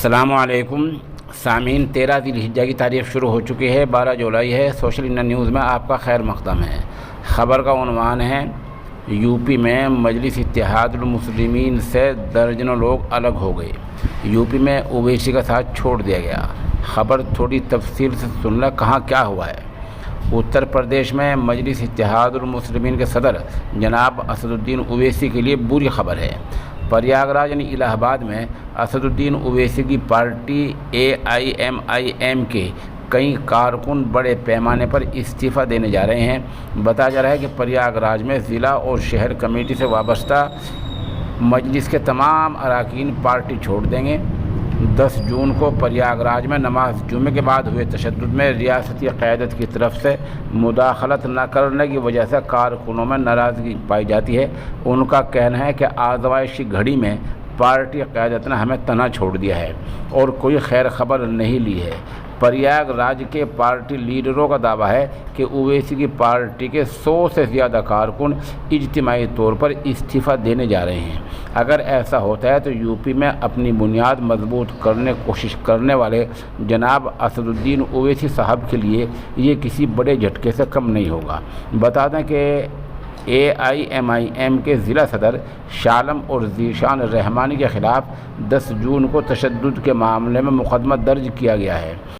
السلام علیکم سامعین، 13 ذی الحجہ کی تاریخ شروع ہو چکی ہے، 12 جولائی ہے۔ سوشل انڈیا نیوز میں آپ کا خیر مقدم ہے۔ خبر کا عنوان ہے یو پی میں مجلس اتحاد المسلمین سے درجنوں لوگ الگ ہو گئے، یو پی میں اویسی کا ساتھ چھوڑ دیا گیا۔ خبر تھوڑی تفصیل سے سن لیں کہاں کیا ہوا ہے۔ اتر پردیش میں مجلس اتحاد المسلمین کے صدر جناب اسد الدین اویسی کے لیے بری خبر ہے۔ پریاگ راج یعنی الہ آباد میں اسد الدین اویسی کی پارٹی AIMIM کے کئی کارکن بڑے پیمانے پر استعفیٰ دینے جا رہے ہیں۔ بتایا جا رہا ہے کہ پریاگ راج میں ضلع اور شہر کمیٹی سے وابستہ مجلس کے تمام اراکین پارٹی چھوڑ دیں گے۔ 10 جون کو پریاگ راج میں نماز جمعے کے بعد ہوئے تشدد میں ریاستی قیادت کی طرف سے مداخلت نہ کرنے کی وجہ سے کارکنوں میں ناراضگی پائی جاتی ہے۔ ان کا کہنا ہے کہ آزمائشی گھڑی میں پارٹی قیادت نے ہمیں تنہا چھوڑ دیا ہے اور کوئی خیر خبر نہیں لی ہے۔ پریاگ راج کے پارٹی لیڈروں کا دعویٰ ہے کہ اویسی کی پارٹی کے 100 سے زیادہ کارکن اجتماعی طور پر استعفیٰ دینے جا رہے ہیں۔ اگر ایسا ہوتا ہے تو یو پی میں اپنی بنیاد مضبوط کرنے کی کوشش کرنے والے جناب اسد الدین اویسی صاحب کے لیے یہ کسی بڑے جھٹکے سے کم نہیں ہوگا۔ بتا دیں کہ AIMIM کے ضلع صدر شالم اور ذیشان رحمانی کے خلاف 10 جون کو تشدد کے معاملے میں مقدمہ درج کیا گیا ہے۔